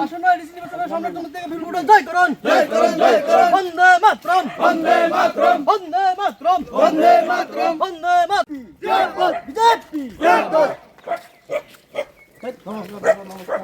আসন্ন এডিসি নির্বাচনের সম্রাট থেকে বিলবোর্ডে জয় করুন, জয় করুন, জয় করুন। বন্দে মাতরম, বন্দে মাতরম, বন্দে মাতরম, বন্দে মাতরম, বন্দে মাতরম। জয় বিজেপি, জয়।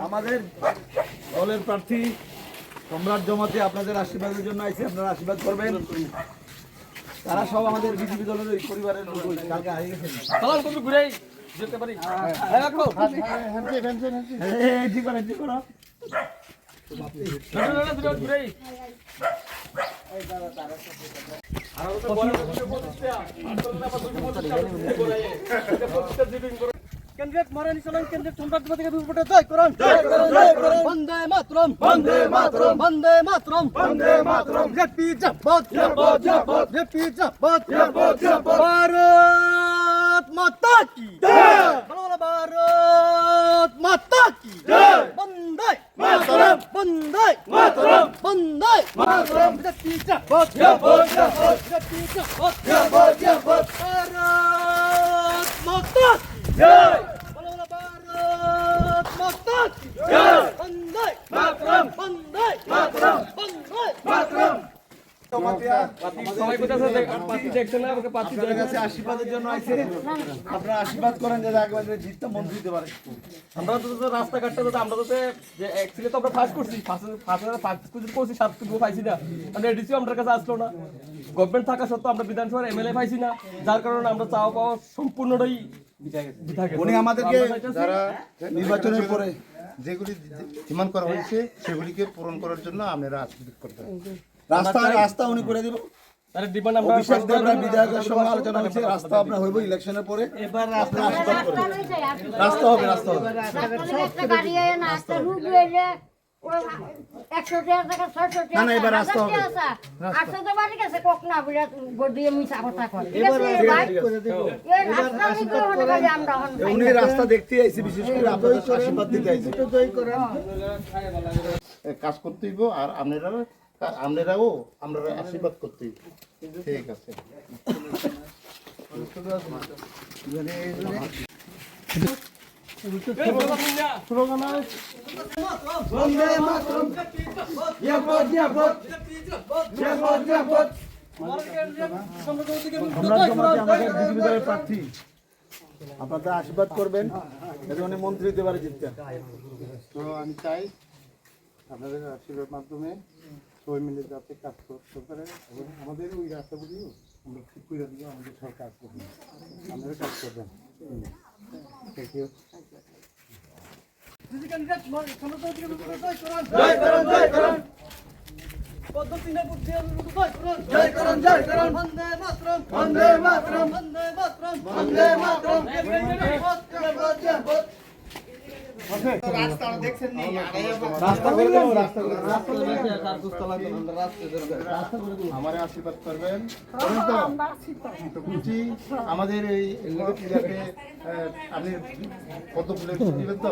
আমাদের দলের প্রার্থী সম্রাট জমাতে আপনাদের আশীর্বাদের জন্য আইছে, আপনারা আশীর্বাদ করবেন। তারা সব আমাদের বিজেপি দলের ওই পরিবারের লোক, কালকে হারিয়ে গেছেন। চলো তুমি ঘুরে যেতে পারি। হ্যাঁ রাখো, ঠিক করে ঠিক করো। ঘুরে কেন্দ্রের মহারানী সোনাং কেন্দ্রের সম্রাট থেকে বিলবোর্ডে জয় করুন, জয় করুন, জয় করুন। বন্দে মাতরম, বন্দে মাতরম, বন্দে মাতরম, বন্দে মাতরম। বিজেপি জিন্দাবাদ, জিন্দাবাদ, জিন্দাবাদ। বিজেপি জিন্দাবাদ, জিন্দাবাদ, জিন্দাবাদ। ভারত মাতা কি জয়, বলো ভারত মাতা কি জয়। বন্দে মাতরম, বন্দে মাতরম, বন্দে মাতরম। বিজেপি জিন্দাবাদ, জিন্দাবাদ, জিন্দাবাদ। বিজেপি জিন্দাবাদ, জিন্দাবাদ, জিন্দাবাদ। ভারত মাতা কি জয়, বলো ভারত মাতা কি জয়। বন্দে মাতরম, বন্দে মাতরম, বন্দে মাতরম। আপনাদের কাছে আশীর্বাদের জন্য আইছে, আপনারা আশীর্বাদ করেন যে আগে জিতটা মন্ত্রী দিতে পারে। আমরা তো রাস্তাঘাটটা তো আমরা তো যে অ্যাকচুয়ালি তো আমরা ফার্স্ট করছি, ফার্স্ট করছি 7 কিছু পাইছি না, আমরা এডিসিও আমাদের কাছে আসলো না। গভর্নমেন্ট থাকা সত্ত্বেও আমরা বিধানসভার এমএলএ পাইছি না, যার কারণে আমরা চাওয়া পাওয়া সম্পূর্ণটাই বিঠা গেছে। উনি আমাদেরকে যারা নির্বাচনের পরে যেগুলি ডিমান্ড করা হয়েছে সেগুলিকে পূরণ করার জন্য আপনারা আশীর্বাদ করবেন। রাস্তা উনি করে দিব। তার ডিমান্ড আমরা অভিষেক দেবরা বিধায়কের সঙ্গে আলোচনা হয়েছে, রাস্তা আপনার হইব ইলেকশনের পরে। এবার আপনারা আশীর্বাদ করবেন, রাস্তা হবে, রাস্তা হবে। একটা গাড়ি আয় না, একটা রুট হইলে ওই 100 টাকা থেকে 600 টাকা। না, না, এবার রাস্তা হবে। 800 তো বাড়ি গেছে কোকনা বুড়া গদিয়ে মিছা কথা করে। ঠিক আছে ভাই, এই রাস্তা নিতে হলে খালি আমরা হন। উনি রাস্তা দেখতে আইছে, বিশেষ করে আপনাদের আশীর্বাদ দিতে আইছে। কাজ করতে হইব আর আপনারাও আমরা আশীর্বাদ করতে হইব। ঠিক আছে। বন্দে মাতরম, জিন্দাবাদ, জিন্দাবাদ, জিন্দাবাদ, জিন্দাবাদ। সম্রাট জমাতে আমাদের বিজেপি দলের প্রার্থী, আপনারা আশীর্বাদ করবেন যাতে উনি মন্ত্রী দিতে পারে জিততে। তো আমি চাই আপনাদের আশীর্বাদের মাধ্যমে সবাই মিলে যাতে কাজ করতে পারে এবং আমাদের ওই রাস্তাগুলিও আমরা ঠিক করে দিব, আমাদের সব কাজ করবেন, আপনারা কাজ করবেন। Thank you. জয় করুন, জয় করুন। পদ্ধতি না বুদ্ধি জয় করুন, জয় করুন, জয় করুন। বন্দে মাতরম, বন্দে মাতরম, বন্দে মাতরম, বন্দে মাতরম। রাস্তা করে দেবো, রাস্তা করে আমার আশীর্বাদ করবেন তো বুঝছি আমাদের এই এলাকাতে আপনি কত ফুলের দিবেন তো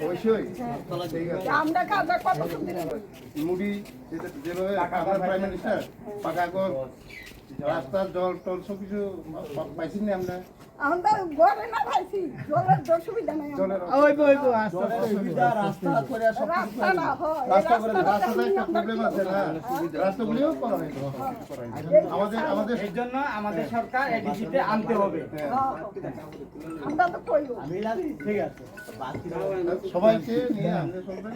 অবশ্যই ঠিক আছে। মুড়ি যেভাবে আপনার প্রাইম মিনিস্টার পাকা রাস্তার জল টল সব কিছু পাইছেন না আমরা আমরা ঘরে না পাইছি, জলের সুবিধা নাই। রাস্তা করে সব রাস্তা না হয়, রাস্তাতে একটা প্রবলেম আছে না, রাস্তাগুলিও করা হয়নি। আমাদের এই জন্য আমাদের সরকার এডিসিতে আনতে হবে। আমরা তো কইব। ঠিক আছে, সবাইকে নিয়ে আমরা চলবেন।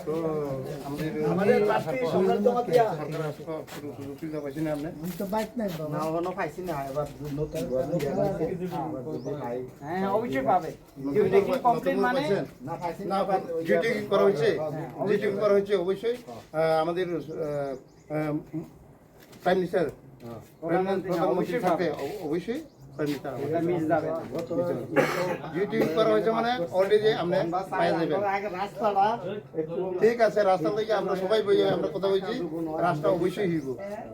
তো আমাদের প্রার্থী সম্রাট জমাতিয়া সুবিধা পাইছেন আপনি হ্যাঁ অবশ্যই পাবে। জিটিং করা হয়েছে, জিটিং করা হয়েছে অবশ্যই। আমাদের প্রাইম মিনিস্টার প্রধানমন্ত্রী থাকে অবশ্যই প্রাইম মিনিস্টার জিটিং করা হয়েছে মানে অলরেডি আপনি পাই যাবেন। ঠিক আছে, রাস্তা থেকে আমরা সবাই বই আমরা কথা বলছি, রাস্তা অবশ্যই হইব,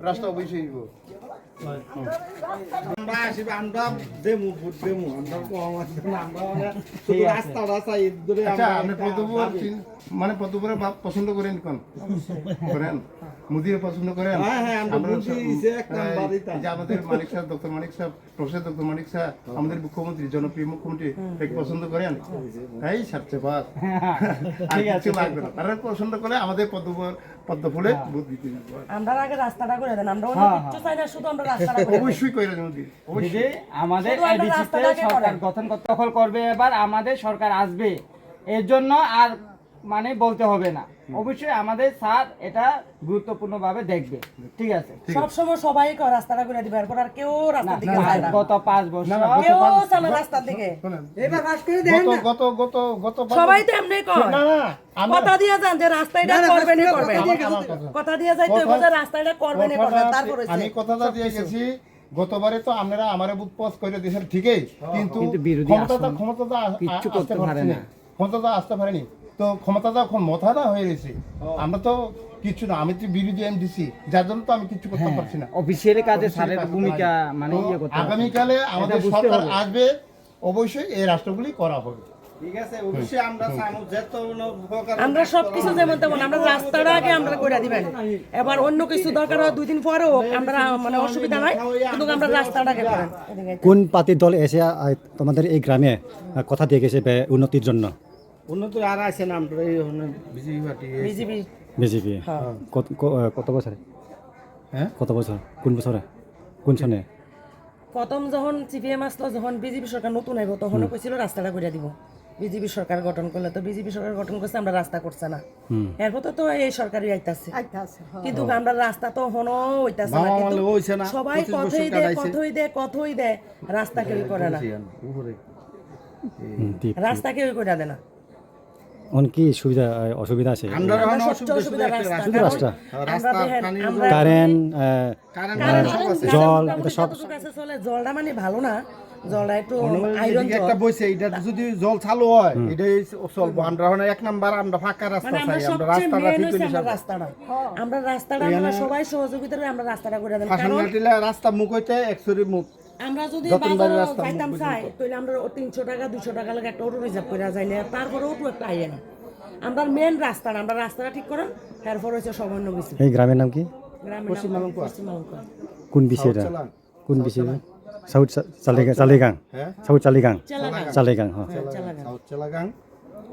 রাস্তা অবশ্যই হইব। আমরা আসবে, আমরা দেমু ভোট দেমু, আমরা কম আসবে না, আমরা শুধু রাস্তা রাস্তা আচ্ছা, আপনি প্রথম মানে পদ্মপুরে বাপ পছন্দ করেন কোন করেন মুদিরে পছন্দ করেন আমরা যে আমাদের মানিক সাহেব ডক্টর মানিক সাহেব প্রফেসর ডক্টর মানিক সাহেব আমাদের মুখ্যমন্ত্রী জনপ্রিয় মুখ্যমন্ত্রী একে পছন্দ করেন এই সারছে বাদ ঠিক আছে লাগবে না তারা পছন্দ করে আমাদের পদ্মফুলে ভোট দিতে আমরা আগে রাস্তাটা করে দেন আমরা অন্য কিছু চাই না শুধু আমরা রাস্তাটা করে অবশ্যই করে দেন অবশ্যই আমাদের শুধু আমরা এডিসিতে রাস্তাটাকে সরকার করেন। গঠন দখল করবে, এবার আমাদের সরকার আসবে, এর জন্য আর মানে বলতে হবে না, অবশ্যই আমাদের স্যার এটা গুরুত্বপূর্ণভাবে দেখবে, ঠিক আছে? সব সময় সবাই কয় রাস্তাটা করে দিবে, এরপর আর কেউ রাস্তার দিকে যায় না, গত 5 বছর কেউ চলে রাস্তার দিকে। এবার পাস করে দেন না গত সবাই তো এমনি কয়, না কথা দিয়ে যান যে রাস্তাটা করবেনই করবেন, কথা দিয়ে যাই তো যে রাস্তাটা করবেনই করবেন, তারপর আমি কথাটা দিয়ে গেছি গতবারে তো আপনারা আমারে বুক পজ করে দিয়েছেন ঠিকই, কিন্তু ক্ষমতাটা কিচ্ছু করতে পারে না। ক্ষমতাটা আসতে পারেনি, তো ক্ষমতাটা এখন মাথাটা হয়ে গেছে, আমরা তো কিছু না, আমি তো বিরোধী এমডিসি, যার জন্য তো আমি কিছু করতে পারছি না। অফিসিয়ালি কাজে স্যারের ভূমিকা মানে ইয়ে করতে হবে। আগামীকালে আমাদের সরকার আসবে, অবশ্যই এই রাষ্ট্রগুলি করা হবে। আমরা সবকিছু যেমন তেমন আমরা রাস্তাটা আগে আমরা করে দিবেন, এবার অন্য কিছু দরকার হয় 2 দিন পরেও আমরা মানে অসুবিধা নাই, কিন্তু আমরা রাস্তাটাকে করেন। কোন পার্টির দল এসে তোমাদের এই গ্রামে কথা দিয়ে গেছে উন্নতির জন্য? উন্নতি আর আছে না আমরা এই বিজেপি পার্টি বিজেপি বিজেপি কত বছরে? হ্যাঁ কত বছর? কোন বছরে? কোন সনে? প্রথম যখন সিপিএম আসলো, যখন বিজেপি সরকার নতুন আইব, তখনও কইছিল রাস্তাটা করে দিব, বিজেপি সরকার গঠন করলে তো বিজেপি সরকার গঠন করছে, আমরা রাস্তা করছে না, এরপর তো এই সরকারই আইতাছে, কিন্তু আমরা রাস্তা তো হনো হইতাছে না, কিন্তু সবাই কথই দে রাস্তা কেউ করে না, রাস্তা কেউ করে দেয় না। কি সুবিধা অসুবিধা আছে? আমরা সবচেয়ে অসুবিধা রাস্তা, শুধু রাস্তা, আমরা দেখেন আমরা কারেন্ট, জল, এটা সব যতটুকু আছে চলে, জলটা মানে ভালো না, জলটা একটু আয়রন জল, একটা বইছে এটা যদি জল চালু হয় এটাই চলবো। আমরা এখন 1 নাম্বার আমরা ফাঁকা রাস্তা মানে আমরা চাই, আমরা সবচেয়ে রাস্তাটা মেন ঠিক হইছে করে আমরা রাস্তাটা, আমরা সবাই সহযোগিতা করে আমরা রাস্তাটা করে দেন, কারণ হাসনাটিলা রাস্তা মুখ হইতে একসরি মুখ আমরা যদি বাজারে যাইতাম চাই তাহলে আমরা 300 টাকা 200 টাকা লাগে একটা অটো রিজার্ভ করে যাইলে তারপরেও তো একটা আইয়ে না, আমরা মেন রাস্তাটা, আমরা রাস্তাটা ঠিক করেন, এরপর হচ্ছে সামান্য কিছু। এই গ্রামের নাম কি? পশ্চিম মালঙ্কা। কোন বিষয়টা? কোন বিষয়? সাউথ চালিগাং, সাউথ চালিগাং, চালিগাং, হ্যাঁ সাউথ চালাগাং,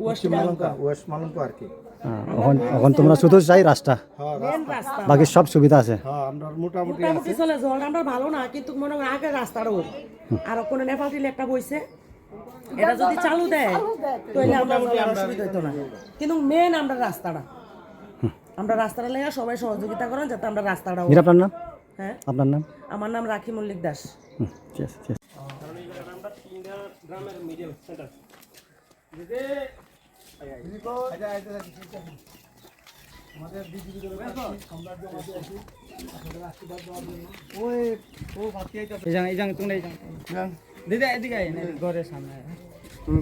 পশ্চিম মালঙ্কা, ওয়েস্ট মালঙ্কা আর কি। এখন তোমরা শুধু চাই রাস্তা, মেন রাস্তা বাকি সব সুবিধা আছে। হ্যাঁ আমরা মোটামুটি মোটামুটি চলে, জলটা আমরা ভালো না, কিন্তু মনে হয় আগে রাস্তাটাও আর কোনো নেপাল টিলে একটা বইছে, এটা যদি চালু দেয় তাহলে আমরা অসুবিধা হইতো না, কিন্তু মেন আমরা রাস্তাটা, আমরা রাস্তাটা লেগে সবাই সহযোগিতা করেন যাতে আমরা রাস্তাটাও। আপনার নাম? হ্যাঁ, আপনার নাম? আমার নাম রাখি মল্লিক দাস। ঠিক আছে, ঠিক আছে। দিদা এদিকে আয়, ঘরের সামনে।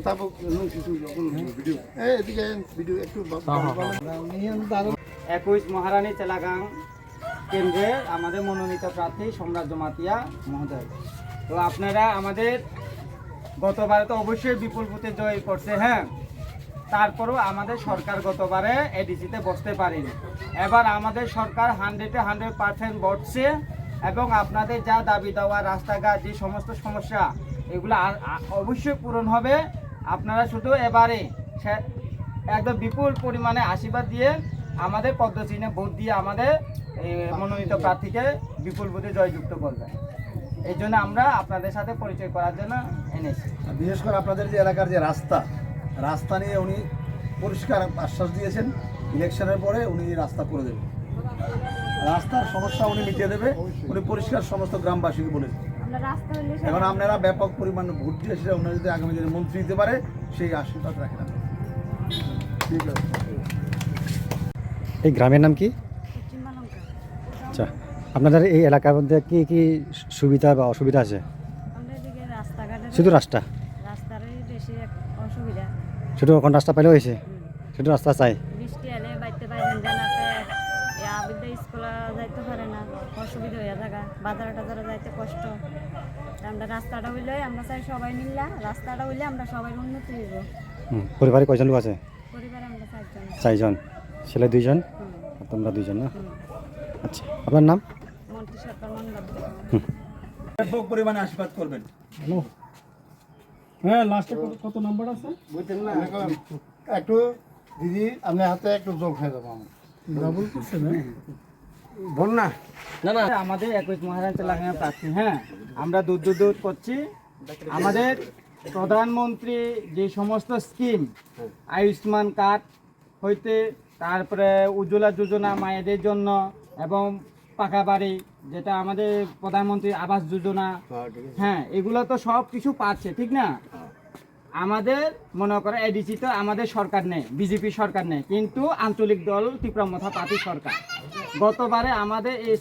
তারপর কিছু যখন ভিডিও এদিকে ভিডিও একটু 21 মহারানী চেলাগাং কেন্দ্রের আমাদের মনোনীত প্রার্থী সম্রাট জমাতিয়া মহোদয়। তো আপনারা আমাদের গতবারে তো অবশ্যই বিপুল ভোটে জয় করছে, হ্যাঁ, তারপরেও আমাদের সরকার গতবারে এডিসিতে বসতে পারেনি, এবার আমাদের সরকার 100% বসছে, এবং আপনাদের যা দাবি দেওয়া, রাস্তাঘাট, যে সমস্ত সমস্যা, এগুলো অবশ্যই পূরণ হবে। আপনারা শুধু এবারে একদম বিপুল পরিমাণে আশীর্বাদ দিয়ে আমাদের পদ্মচিহ্নে ভোট দিয়ে আমাদের মনোনীত প্রার্থীকে বিপুল ভোটে জয়যুক্ত করবেন। এই জন্য আমরা আপনাদের সাথে পরিচয় করার জন্য এনেছি। বিশেষ করে আপনাদের যে এলাকার যে রাস্তা নিয়ে উনি পরিষ্কার আশ্বাস দিয়েছেন, ইলেকশনের পরে উনি রাস্তা করে দেবেন, রাস্তার সমস্যা উনি মিটিয়ে দেবে, উনি পরিষ্কার সমস্ত গ্রামবাসীকে বলেছেন। এখন আপনারা ব্যাপক পরিমাণ ভোট দিয়ে সেটা উনি যদি আগামী দিনে মন্ত্রী দিতে পারে, সেই আশীর্বাদ রাখেন। ঠিক আছে। এই গ্রামের নাম কি? আচ্ছা, আপনাদের এই এলাকার মধ্যে কি কি সুবিধা বা অসুবিধা আছে? আমাদের এদিকে রাস্তাঘাটের শুধু রাস্তারই বেশি অসুবিধা, শুধু এখন রাস্তা পাইলে হয়েছে, শুধু রাস্তা চাই। বৃষ্টি এলে বাইতে পারেন জানাতে আবিদ্যা স্কুলে যাইতে পারে না, অসুবিধা হয়ে থাকা, বাজারে টাজারে যাইতে কষ্ট, আমরা রাস্তাটা হইলে আমরা চাই সবাই মিললা, রাস্তাটা হইলে আমরা সবাই উন্নতি হইব। পরিবারে কয়জন লোক আছে? পরিবারে আমরা 4 জন। 4জন, ছেলে 2জন আর তোমরা 2জন না? আচ্ছা, আপনার নাম? মন্ত্রী সরকার মন্ডল ব্যাপক পরিমাণে আশীর্বাদ করবেন। বুঝছেন না একটু দিদি আপনার হাতে একটু জল খেয়ে দেবো আমাদের 21 মহারাজ লাগানোর প্রার্থী, হ্যাঁ আমরা দূর করছি। আমাদের প্রধানমন্ত্রী যে সমস্ত স্কিম আয়ুষ্মান কার্ড হইতে তারপরে উজ্জ্বলা যোজনা মায়েদের জন্য এবং পাকা বাড়ি যেটা আমাদের প্রধানমন্ত্রী আবাস যোজনা, হ্যাঁ এগুলো তো সব কিছু পাচ্ছে, ঠিক না? আমাদের মনে করে এডিসি তো আমাদের সরকার নেই, বিজেপি সরকার নেই, কিন্তু আঞ্চলিক দল তীব্রমথা পার্টি সরকার। গতবারে আমাদের এই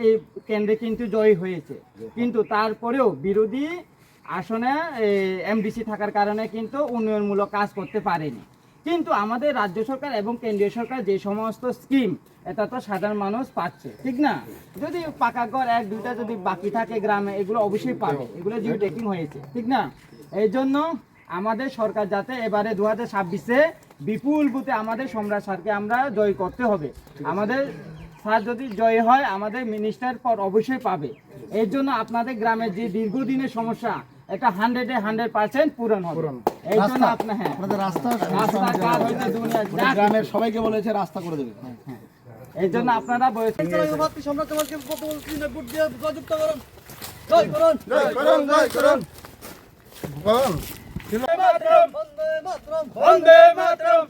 এই কেন্দ্রে কিন্তু জয়ী হয়েছে, কিন্তু তারপরেও বিরোধী আসনে এমডিসি থাকার কারণে কিন্তু উন্নয়নমূলক কাজ করতে পারেনি। কিন্তু আমাদের রাজ্য সরকার এবং কেন্দ্রীয় সরকার যে সমস্ত স্কিম এটা তো সাধারণ মানুষ পাচ্ছে, ঠিক না? যদি পাকা ঘর 1-2টা যদি বাকি থাকে গ্রামে, এগুলো অবশ্যই পাবে, এগুলো জিও টেকিং হয়েছে, ঠিক না? এই জন্য আমাদের সরকার যাতে এবারে 2026-এ বিপুল বুথে আমাদের সম্রাট স্যারকে আমরা জয় করতে হবে। আমাদের স্যার যদি জয় হয় আমাদের মিনিস্টার পদ অবশ্যই পাবে। এর জন্য আপনাদের গ্রামের যে দীর্ঘদিনের সমস্যা এটা 100% পূরণ হবে। এই জন্য আপনার রাস্তাঘাট হইতে দুনিয়া গ্রামের সবাইকে বলেছে রাস্তা করে দেবে। এই জন্য আপনারা বলেছেন ভারতীয় সম্রাট জমাতকে ভোট দিয়ে জয়যুক্ত করুন। জয় করুন, জয় করুন, জয় করুন। বন্দে মাতরম, বন্দে মাতরম, বন্দে মাতরম।